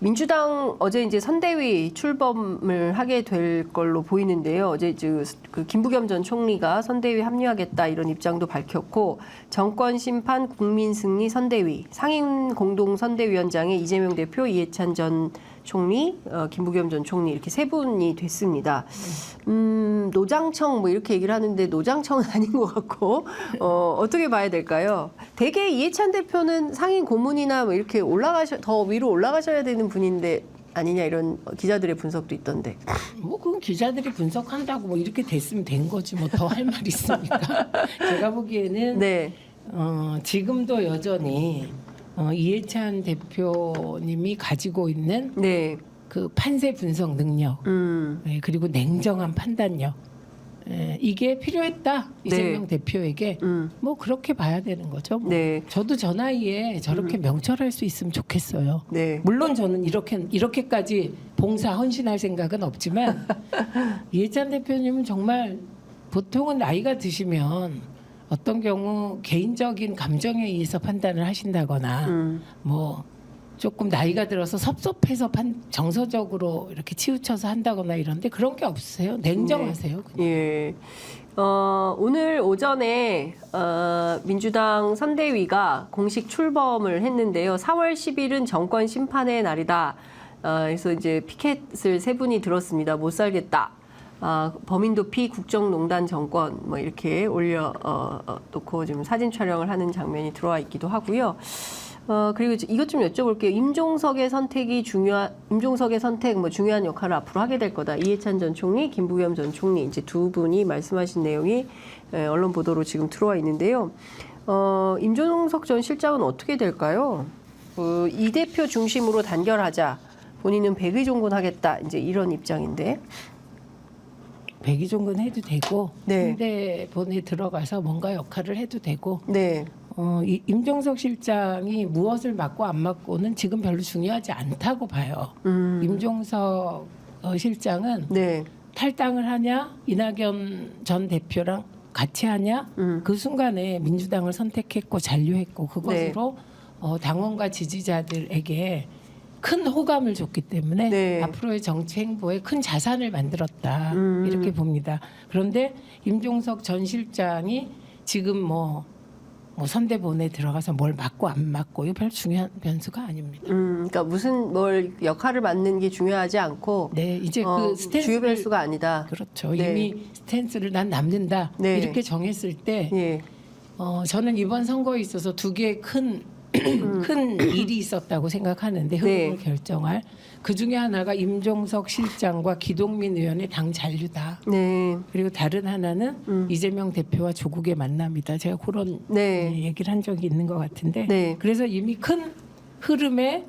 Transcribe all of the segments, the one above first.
민주당 어제 이제 선대위 출범을 하게 될 걸로 보이는데요. 어제 그 김부겸 전 총리가 선대위 합류하겠다 이런 입장도 밝혔고, 정권 심판 국민 승리 선대위 상임 공동 선대위원장에 이재명 대표, 이해찬 전 총리, 김부겸 전 총리 이렇게 세 분이 됐습니다. 노장청 뭐 이렇게 얘기를 하는데 노장청은 아닌 것 같고 어떻게 봐야 될까요? 대개 이해찬 대표는 상임 고문이나 뭐 이렇게 더 위로 올라가셔야 되는 분인데 아니냐 이런 기자들의 분석도 있던데. 뭐 그건 기자들이 분석한다고 뭐 이렇게 됐으면 된 거지 뭐 더 할 말 있습니까? 제가 보기에는 네. 지금도 여전히 이해찬 대표님이 가지고 있는 네. 그 판세 분석 능력, 그리고 냉정한 판단력, 이게 필요했다 이재명 대표에게. 뭐 그렇게 봐야 되는 거죠. 뭐. 네. 저도 저 나이에 저렇게 명철할 수 있으면 좋겠어요. 네. 물론 저는 이렇게까지 봉사 헌신할 생각은 없지만 이해찬 대표님은 정말 보통은 나이가 드시면 어떤 경우 개인적인 감정에 의해서 판단을 하신다거나 뭐 조금 나이가 들어서 섭섭해서 정서적으로 이렇게 치우쳐서 한다거나 이런데 그런 게 없으세요. 냉정하세요. 네. 예. 오늘 오전에 민주당 선대위가 공식 출범을 했는데요. 4월 10일은 정권 심판의 날이다. 그래서 이제 피켓을 세 분이 들었습니다. 못 살겠다. 범인도피 국정농단 정권 뭐 이렇게 올려 놓고 지금 사진 촬영을 하는 장면이 들어와 있기도 하고요. 그리고 이것 좀 여쭤볼게요. 임종석의 선택 뭐 중요한 역할을 앞으로 하게 될 거다. 이해찬 전 총리, 김부겸 전 총리 이제 두 분이 말씀하신 내용이 언론 보도로 지금 들어와 있는데요. 임종석 전 실장은 어떻게 될까요? 이 대표 중심으로 단결하자. 본인은 백의종군하겠다. 이제 이런 입장인데. 백의종군 해도 되고 네. 상대본에 들어가서 뭔가 역할을 해도 되고. 네. 임종석 실장이 무엇을 맡고 안 맡고는 지금 별로 중요하지 않다고 봐요. 임종석 실장은 네. 탈당을 하냐, 이낙연 전 대표랑 같이 하냐, 그 순간에 민주당을 선택했고 잔류했고 그것으로 당원과 지지자들에게 큰 호감을 줬기 때문에 네. 앞으로의 정치 행보에 큰 자산을 만들었다 이렇게 봅니다. 그런데 임종석 전 실장이 지금 뭐 선대본에 들어가서 뭘 맡고 안 맡고 이거 별 중요한 변수가 아닙니다. 그러니까 뭘 역할을 맡는 게 중요하지 않고, 네, 이제 그 스탠스 주요 변수가 아니다. 그렇죠. 네. 이미 스탠스를 난 남는다 네. 이렇게 정했을 때, 예. 저는 이번 선거에 있어서 두 개의 큰 일이 있었다고 생각하는데 흐름을 결정할 그 중에 하나가 임종석 실장과 기동민 의원의 당 잔류다. 네. 그리고 다른 하나는 이재명 대표와 조국의 만남이다. 제가 그런 얘기를 한 적이 있는 것 같은데 네. 그래서 이미 큰 흐름에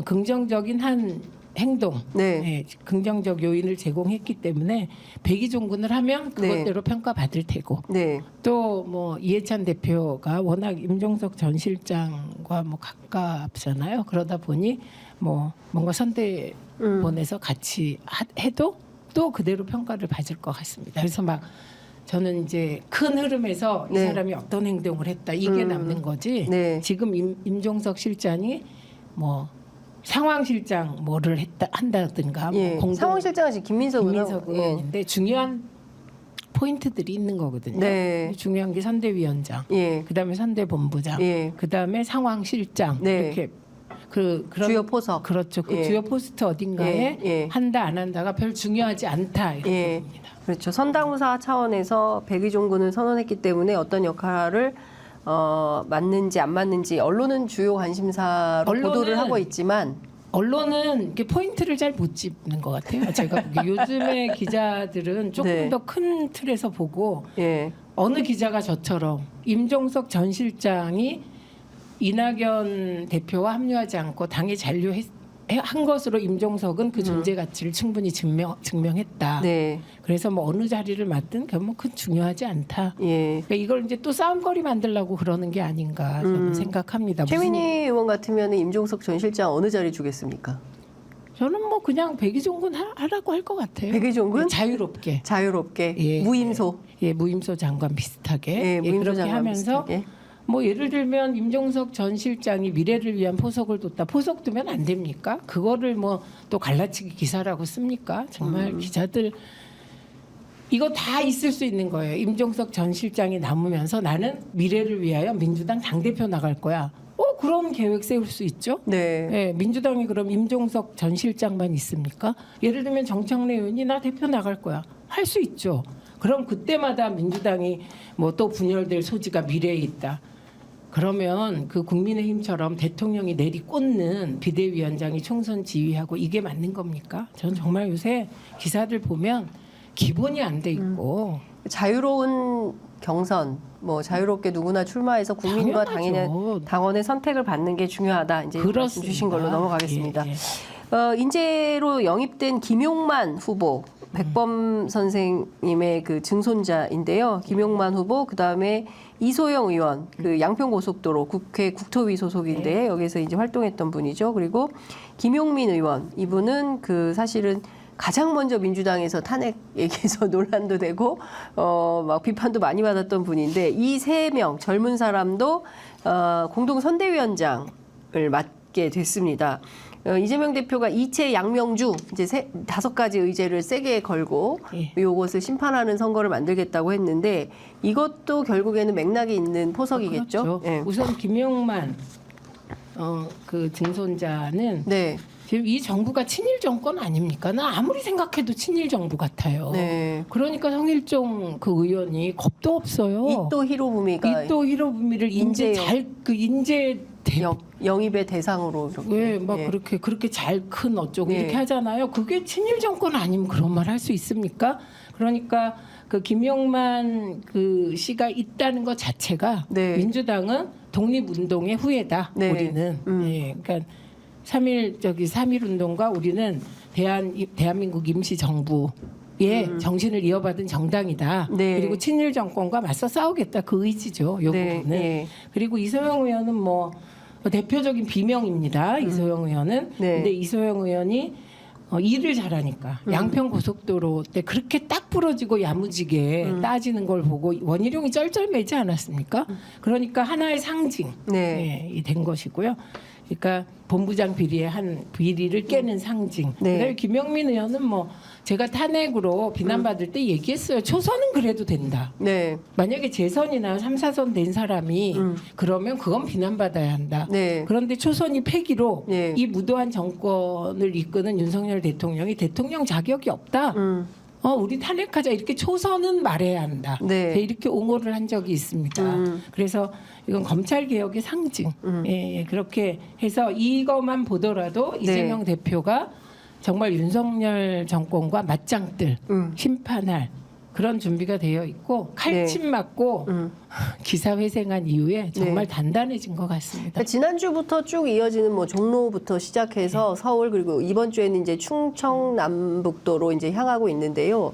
긍정적인 한 행동, 긍정적 요인을 제공했기 때문에 백의종군을 하면 그것대로 평가받을 테고 네. 또 뭐 이해찬 대표가 워낙 임종석 전 실장과 뭐 가깝잖아요. 그러다 보니 뭐 뭔가 선대본에서 같이 해도 또 그대로 평가를 받을 것 같습니다. 그래서 막 저는 이제 큰 흐름에서 이 사람이 어떤 행동을 했다 이게 남는 거지. 지금 임종석 실장이 뭐 상황실장 뭐를 한다든가 뭐 상황실장은 지금 김민석 의원인데 중요한 포인트들이 있는 거거든요. 네. 중요한 게 선대위원장, 그다음에 선대본부장, 그다음에 상황실장 이렇게 그런 주요 포석. 그렇죠. 그 주요 포스트 어딘가에 한다 안 한다가 별 중요하지 않다 이렇게 봅니다. 그렇죠. 선당무사 차원에서 백의종군을 선언했기 때문에 어떤 역할을 맞는지 안 맞는지 언론은 주요 관심사로 보도를 하고 있지만 언론은 이렇게 포인트를 잘 못 짚는 것 같아요. 제가 보기에 요즘의 기자들은 조금 더 큰 틀에서 보고 어느 기자가 저처럼 임종석 전 실장이 이낙연 대표와 합류하지 않고 당에 잔류한 것으로 임종석은 그 존재 가치를 충분히 증명했다. 그래서 뭐 어느 자리를 맡든 뭐 큰 중요하지 않다. 그러니까 이걸 이제 또 싸움거리 만들려고 그러는 게 아닌가 저는 생각합니다. 최민희 의원 같으면 임종석 전 실장 어느 자리 주겠습니까? 저는 뭐 그냥 백의종군 하라고 할 것 같아요. 백의종군? 자유롭게. 무임소. 무임소 장관 비슷하게. 무임소 그렇게 장관 하면서 비슷하게. 뭐 예를 들면 임종석 전 실장이 미래를 위한 포석을 뒀다. 포석 두면 안 됩니까? 그거를 뭐 또 갈라치기 기사라고 씁니까? 정말 기자들 이거 다 있을 수 있는 거예요. 임종석 전 실장이 남으면서 나는 미래를 위하여 민주당 당대표 나갈 거야. 그럼 계획 세울 수 있죠. 네. 네, 민주당이 그럼 임종석 전 실장만 있습니까? 예를 들면 정청래 의원이 나 대표 나갈 거야. 할 수 있죠. 그럼 그때마다 민주당이 뭐 또 분열될 소지가 미래에 있다. 그러면 그 국민의힘처럼 대통령이 내리꽂는 비대위원장이 총선 지휘하고 이게 맞는 겁니까? 저는 정말 요새 기사들 보면 기본이 안 돼 있고 자유로운 경선, 뭐 자유롭게 누구나 출마해서 국민과 당원의 선택을 받는 게 중요하다. 이제 말씀 주신 걸로 넘어가겠습니다. 예. 인재로 영입된 김용만 후보, 백범 선생님의 그 증손자인데요. 김용만 후보, 그 다음에 이소영 의원, 그 양평고속도로 국회 국토위 소속인데 여기서 이제 활동했던 분이죠. 그리고 김용민 의원, 이분은 그 사실은 가장 먼저 민주당에서 탄핵 얘기해서 논란도 되고 막 비판도 많이 받았던 분인데 이 세 명 젊은 사람도 공동 선대위원장을 맡게 됐습니다. 이재명 대표가 이채 양명주 이제 5가지 의제를 세게 걸고 이것을 심판하는 선거를 만들겠다고 했는데 이것도 결국에는 맥락이 있는 포석이겠죠. 그렇죠. 네. 우선 김용만 그 증손자는 네. 지금 이 정부가 친일 정권 아닙니까? 나 아무리 생각해도 친일 정부 같아요. 네. 그러니까 성일종 그 의원이 겁도 없어요. 이또 히로부미가 이또 히로부미를 인재 영입의 대상으로 이렇게 왜막 그렇게 잘 큰 어쩌고 이렇게 하잖아요. 그게 친일 정권 아니면 그런 말 할 수 있습니까? 그러니까 그 김용만 그 씨가 있다는 것 자체가 민주당은 독립운동의 후예다. 우리는 그러니까 3.1 운동과 우리는 대한민국 임시 정부의 정신을 이어받은 정당이다. 그리고 친일 정권과 맞서 싸우겠다. 그 의지죠. 이 부분은. 그리고 이소영 의원은 뭐 대표적인 비명입니다. 이소영 의원은. 근데 이소영 의원이 일을 잘하니까 양평고속도로 때 그렇게 딱 부러지고 야무지게 따지는 걸 보고 원희룡이 쩔쩔매지 않았습니까? 그러니까 하나의 상징이 된 것이고요. 그러니까 본부장 비리의 한 비리를 깨는 상징. 그다음에 김영민 의원은 뭐 제가 탄핵으로 비난받을 때 얘기했어요. 초선은 그래도 된다. 만약에 재선이나 3, 4선 된 사람이 그러면 그건 비난받아야 한다. 그런데 초선이 폐기로 이 무도한 정권을 이끄는 윤석열 대통령이 대통령 자격이 없다. 우리 탄핵하자 이렇게 초선은 말해야 한다. 이렇게 옹호를 한 적이 있습니다. 그래서 이건 검찰 개혁의 상징. 그렇게 해서 이것만 보더라도 이재명 대표가 정말 윤석열 정권과 맞짱뜰 심판할 그런 준비가 되어 있고 칼침 맞고 기사회생한 이후에 정말 단단해진 것 같습니다. 그러니까 지난주부터 쭉 이어지는 뭐 종로부터 시작해서 서울 그리고 이번 주에는 이제 충청 남북도로 이제 향하고 있는데요.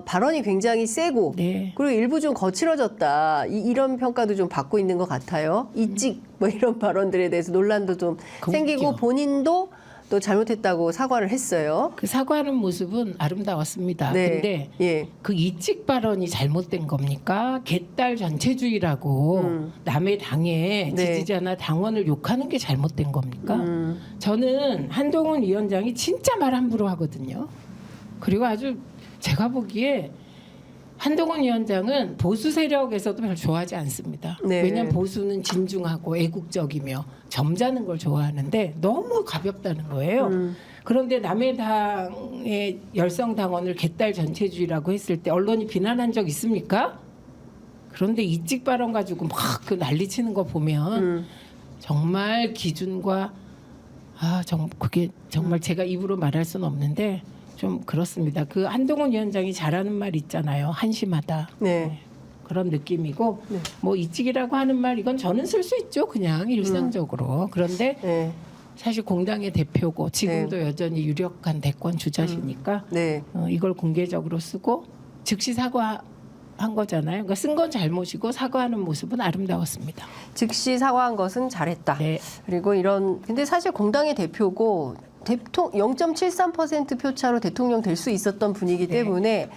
발언이 굉장히 세고 그리고 일부 좀 거칠어졌다 이런 평가도 좀 받고 있는 것 같아요. 이찍 뭐 이런 발언들에 대해서 논란도 좀 생기고 본인도 또 잘못했다고 사과를 했어요. 그 사과하는 모습은 아름다웠습니다. 근데 그 이찍 발언이 잘못된 겁니까? 개딸 전체주의라고 남의 당에 지지자나 당원을 욕하는 게 잘못된 겁니까? 저는 한동훈 위원장이 진짜 말 함부로 하거든요. 그리고 아주 제가 보기에 한동훈 위원장은 보수 세력에서도 별로 좋아하지 않습니다. 왜냐하면 보수는 진중하고 애국적이며 점잖은 걸 좋아하는데 너무 가볍다는 거예요. 그런데 남의 당의 열성 당원을 개딸 전체주의라고 했을 때 언론이 비난한 적 있습니까? 그런데 이찍 발언 가지고 막 그 난리치는 거 보면 정말 기준과 그게 정말 제가 입으로 말할 수는 없는데 좀 그렇습니다. 그 한동훈 위원장이 잘하는 말 있잖아요. 한심하다. 그런 느낌이고 뭐 이찍이라고 하는 말 이건 저는 쓸 수 있죠. 그냥 일상적으로. 그런데 사실 공당의 대표고 지금도 여전히 유력한 대권 주자시니까 이걸 공개적으로 쓰고 즉시 사과한 거잖아요. 그러니까 쓴 건 잘못이고 사과하는 모습은 아름다웠습니다. 즉시 사과한 것은 잘했다. 그리고 근데 사실 공당의 대표고 0.73% 표차로 대통령 될 수 있었던 분이기 때문에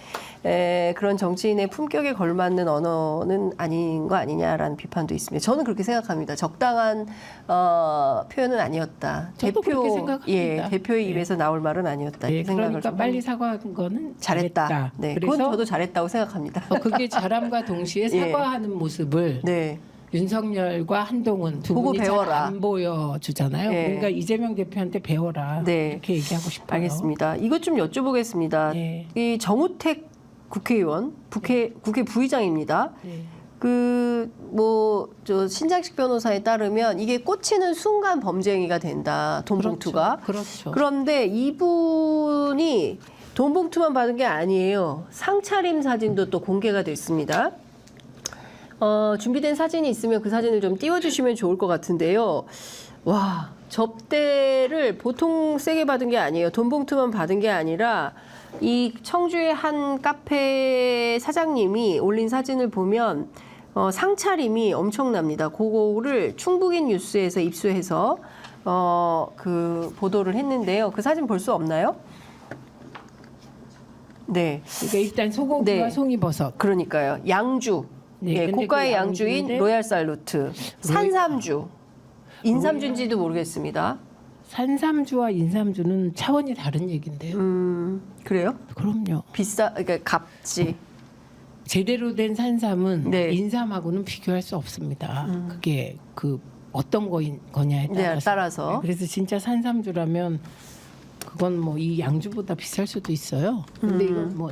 그런 정치인의 품격에 걸맞는 언어는 아닌 거 아니냐라는 비판도 있습니다. 저는 그렇게 생각합니다. 적당한 표현은 아니었다. 저도 그렇게 생각합니다. 대표의 입에서 나올 말은 아니었다. 네, 이 생각을 그러니까 좀 빨리 사과한 거는 잘했다. 네, 그건 그래서 저도 잘했다고 생각합니다. 그게 잘함과 동시에 사과하는 모습을 네. 윤석열과 한동훈 두 보고 분이 잘 배워라. 안 보여주잖아요. 네. 그러니까 이재명 대표한테 배워라. 네. 이렇게 얘기하고 싶어요. 알겠습니다. 이것 좀 여쭤보겠습니다. 네. 이 정우택 국회의원, 국회 부의장입니다. 네. 저 신장식 변호사에 따르면 이게 꽂히는 순간 범죄 행위가 된다. 돈 봉투가. 그렇죠. 그런데 이분이 돈 봉투만 받은 게 아니에요. 상차림 사진도 또 공개가 됐습니다. 준비된 사진이 있으면 그 사진을 좀 띄워주시면 좋을 것 같은데요. 와, 접대를 보통 세게 받은 게 아니에요. 돈 봉투만 받은 게 아니라 이 청주의 한 카페 사장님이 올린 사진을 보면 상차림이 엄청납니다. 그거를 충북인 뉴스에서 입수해서 그 보도를 했는데요. 그 사진 볼 수 없나요? 네. 그러니까 일단 소고기와 네. 송이버섯. 그러니까요. 양주. 네, 예, 근데 고가의 그 양주인 양주인데 로얄 살루트. 산삼주. 인삼주인지도 모르겠습니다. 산삼주와 인삼주는 차원이 다른 얘긴데요. 그래요? 그럼요. 그러니까 값지. 제대로 된 산삼은 네. 인삼하고는 비교할 수 없습니다. 그게 그 어떤 거냐에 네, 따라서. 따라서. 그래서 진짜 산삼주라면 그건 뭐 이 양주보다 비쌀 수도 있어요. 근데 이건 뭐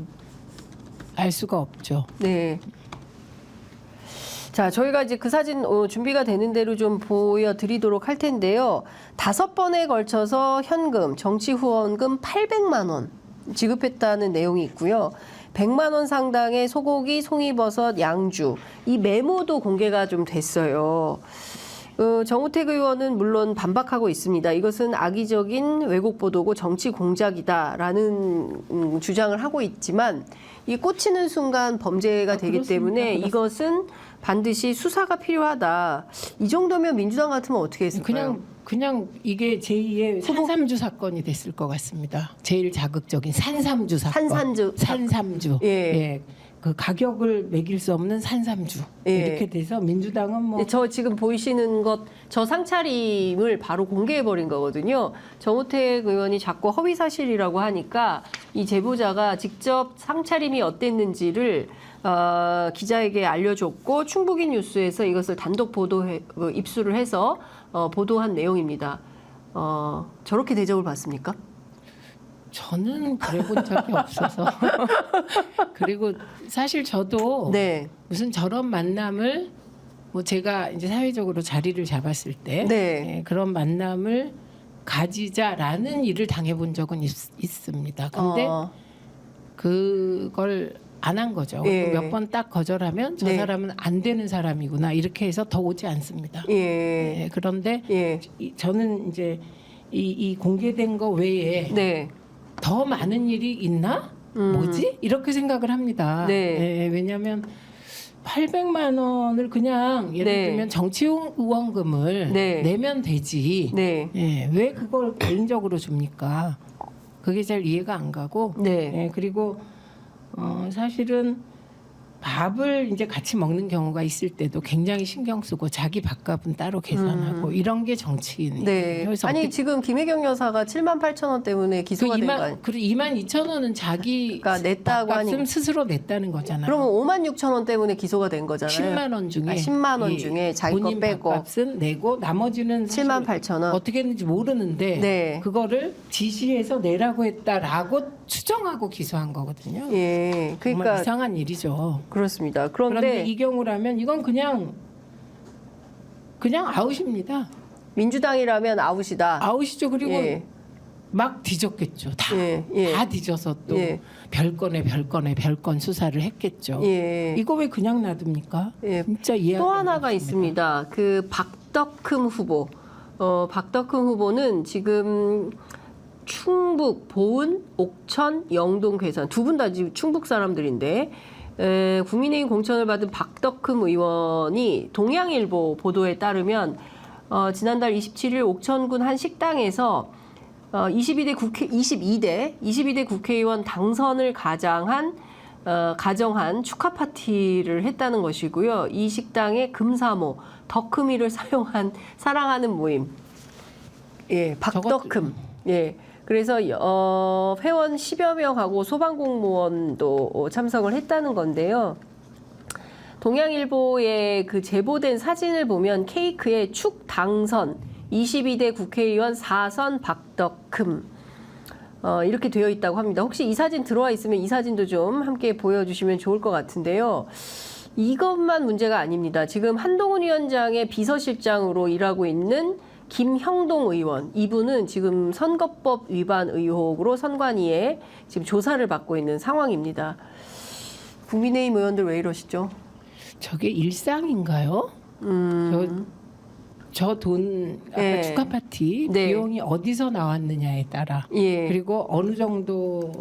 알 수가 없죠. 네. 자, 저희가 이제 그 사진 준비가 되는 대로 좀 보여드리도록 할 텐데요. 5번에 걸쳐서 현금, 정치 후원금 800만 원 지급했다는 내용이 있고요. 100만 원 상당의 소고기, 송이버섯, 양주 이 메모도 공개가 좀 됐어요. 정우택 의원은 물론 반박하고 있습니다. 이것은 악의적인 왜곡 보도고 정치 공작이다라는 주장을 하고 있지만 이 꽂히는 순간 범죄가 되기 그렇습니다. 때문에 이것은 반드시 수사가 필요하다. 이 정도면 민주당 같으면 어떻게 했을까요? 그냥 이게 제2의 산삼주 사건이 됐을 것 같습니다. 제일 자극적인 산삼주 사건. 산삼주. 예. 예. 그 가격을 매길 수 없는 산삼주. 예. 이렇게 돼서 민주당은 뭐 저 지금 보이시는 저 상차림을 바로 공개해버린 거거든요. 정우택 의원이 자꾸 허위 사실이라고 하니까 이 제보자가 직접 상차림이 어땠는지를 기자에게 알려줬고 충북인 뉴스에서 이것을 단독 입수를 해서 보도한 내용입니다. 저렇게 대접을 받습니까? 저는 그래 본 적이 없어서 그리고 사실 저도 네. 무슨 저런 만남을 뭐 제가 이제 사회적으로 자리를 잡았을 때 네. 그런 만남을 가지자라는 일을 당해본 적은 있습니다. 근데 그걸 안 한 거죠. 예. 몇 번 딱 거절하면 저 네. 사람은 안 되는 사람이구나 이렇게 해서 더 오지 않습니다. 예. 예, 그런데 예. 저는 이제 이 공개된 거 외에 네. 더 많은 일이 있나? 뭐지? 이렇게 생각을 합니다. 네. 예, 왜냐하면 800만 원을 그냥 예를 네. 들면 정치 후원금을 네. 내면 되지. 네. 예, 왜 그걸 개인적으로 줍니까? 그게 잘 이해가 안 가고. 네. 예, 그리고 사실은 밥을 이제 같이 먹는 경우가 있을 때도 굉장히 신경 쓰고 자기 밥값은 따로 계산하고 이런 게 정치인이에요. 네. 그래서 아니 지금 김혜경 여사가 7만 8천 원 때문에 기소가 된 거 아니에요? 그리고 2만 2천 원은 자기가 냈다고 밥값은 스스로 냈다는 거잖아요. 그러면 5만 6천 원 때문에 기소가 된 거잖아요. 10만 원 중에 10만 원 중에 자기 거 본인 빼고 밥값은 내고 나머지는 7만 8천 원. 어떻게 했는지 모르는데 네. 그거를 지시해서 내라고 했다라고 추정하고 기소한 거거든요. 예. 정말 그러니까 이상한 일이죠. 그렇습니다. 그런데 그런데 이 경우라면 이건 그냥 아웃입니다. 민주당이라면 아웃이다. 아웃이죠. 그리고 예. 막 뒤졌겠죠. 다, 예, 예. 다 뒤져서 또 예. 별건 수사를 했겠죠. 예. 이거 왜 그냥 놔둡니까? 예. 진짜 이해. 또 하나가 있습니다. 그 박덕흠 후보. 박덕흠 후보는 지금 충북, 보은, 옥천, 영동, 괴산 두 분 다 지금 충북 사람들인데 국민의힘 공천을 받은 박덕흠 의원이 동양일보 보도에 따르면 지난달 27일 옥천군 한 식당에서 22대 국회의원 당선을 가정한 축하 파티를 했다는 것이고요. 이 식당에 금사모, 덕금이를 사랑하는 모임. 예, 박덕금. 예. 그래서 회원 10여 명하고 소방공무원도 참석을 했다는 건데요. 동양일보의 그 제보된 사진을 보면 케이크에 축 당선 22대 국회의원 4선 박덕금 이렇게 되어 있다고 합니다. 혹시 이 사진 들어와 있으면 이 사진도 좀 함께 보여주시면 좋을 것 같은데요. 이것만 문제가 아닙니다. 지금 한동훈 위원장의 비서실장으로 일하고 있는 김형동 의원, 이분은 지금 선거법 위반 의혹으로 선관위에 지금 조사를 받고 있는 상황입니다. 국민의힘 의원들 왜 이러시죠? 저게 일상인가요? 저 돈 아까 네. 축하 파티 네. 비용이 어디서 나왔느냐에 따라 예. 그리고 어느 정도의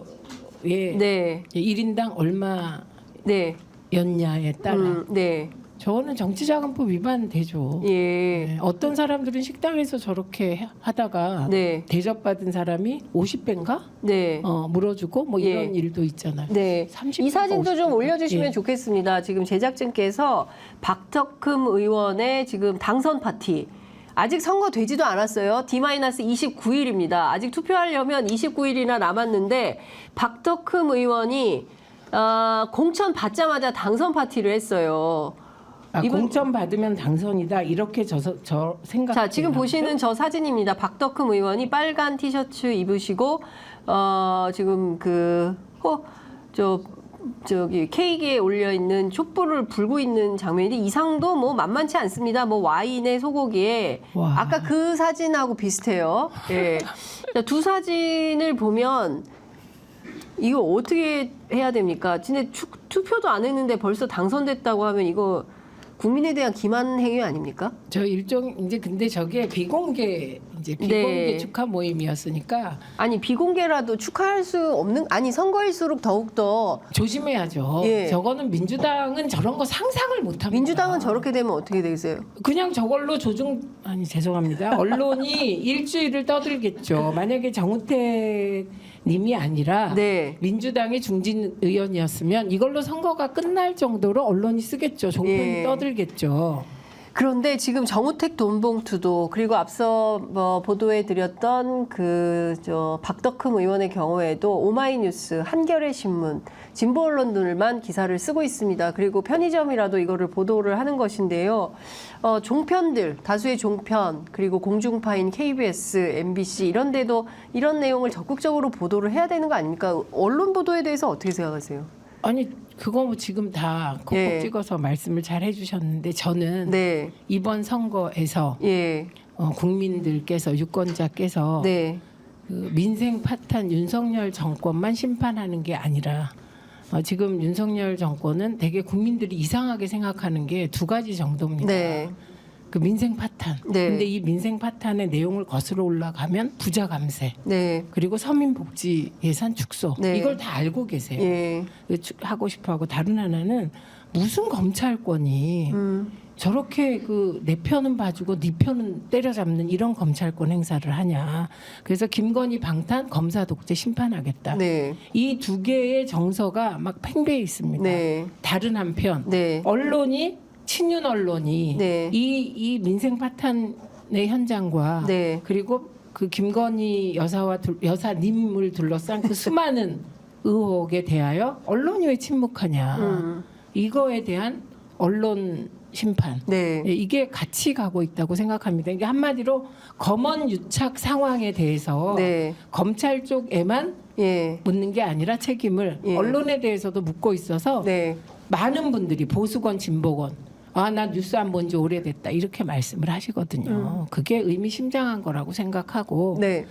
네. 1인당 얼마였냐에 네. 따라 네. 저거는 정치자금법 위반되죠. 예. 네. 어떤 사람들은 식당에서 저렇게 하다가 네. 대접받은 사람이 50배인가? 네. 물어주고 뭐 예. 이런 일도 있잖아요. 네. 30 이 사진도 좀 50 올려주시면 예. 좋겠습니다. 지금 제작진께서 박덕금 의원의 지금 당선 파티. 아직 선거 되지도 않았어요. D-29일입니다. 아직 투표하려면 29일이나 남았는데 박덕금 의원이 공천 받자마자 당선 파티를 했어요. 공천 받으면 당선이다 이렇게 저 생각. 자, 지금 보시는 저 사진입니다. 박덕흠 의원이 빨간 티셔츠 입으시고 지금 저기 케이크에 올려 있는 촛불을 불고 있는 장면인데 이상도 뭐 만만치 않습니다. 뭐 와인에 소고기에 와. 아까 그 사진하고 비슷해요. 예. 자, 두 사진을 보면 이거 어떻게 해야 됩니까? 진짜 투표도 안 했는데 벌써 당선됐다고 하면 이거 국민에 대한 기만 행위 아닙니까? 저 일종 이제 근데 저게 비공개 네. 축하 모임이었으니까 아니 비공개라도 축하할 수 없는 아니 선거일수록 더욱더 조심해야죠. 예. 저거는 민주당은 저런 거 상상을 못합니다. 민주당은 저렇게 되면 어떻게 되겠어요? 그냥 저걸로 죄송합니다. 언론이 일주일을 떠들겠죠. 만약에 정우택 님이 아니라 네. 민주당의 중진 의원이었으면 이걸로 선거가 끝날 정도로 언론이 쓰겠죠. 종편이 예. 떠들겠죠. 그런데 지금 정우택 돈봉투도 그리고 앞서 보도해드렸던 박덕흠 의원의 경우에도 오마이뉴스, 한겨레 신문, 진보 언론들만 기사를 쓰고 있습니다. 그리고 편의점이라도 이거를 보도를 하는 것인데요. 종편들, 다수의 종편, 그리고 공중파인 KBS, MBC 이런 데도 이런 내용을 적극적으로 보도를 해야 되는 거 아닙니까? 언론 보도에 대해서 어떻게 생각하세요? 아니 그거 뭐 지금 다 콕콕 예. 찍어서 말씀을 잘 해주셨는데 저는 네. 이번 선거에서 예. 국민들께서 유권자께서 네. 그 민생 파탄 윤석열 정권만 심판하는 게 아니라 지금 윤석열 정권은 되게 국민들이 이상하게 생각하는 게 두 가지 정도입니다. 네. 그 민생 파탄. 네. 근데 이 민생 파탄의 내용을 거슬러 올라가면 부자 감세. 네. 그리고 서민복지 예산 축소. 네. 이걸 다 알고 계세요. 예. 하고 싶어 하고 다른 하나는 무슨 검찰권이 저렇게 내 편은 봐주고 네 편은 때려잡는 이런 검찰권 행사를 하냐. 그래서 김건희 방탄 검사 독재 심판하겠다. 네. 이 두 개의 정서가 막 팽배해 있습니다. 네. 다른 한편 네. 언론이 친윤 언론이 네. 이 민생 파탄의 현장과 네. 그리고 그 김건희 여사님을 둘러싼 그 수많은 의혹에 대하여 언론이 왜 침묵하냐. 이거에 대한 언론 심판. 네. 예, 이게 같이 가고 있다고 생각합니다. 이게 한마디로 검언 유착 상황에 대해서 네. 검찰 쪽에만 예. 묻는 게 아니라 책임을 예. 언론에 대해서도 묻고 있어서 네. 많은 분들이 보수건 진보건 나 뉴스 안 본 지 오래됐다 이렇게 말씀을 하시거든요. 그게 의미심장한 거라고 생각하고 네.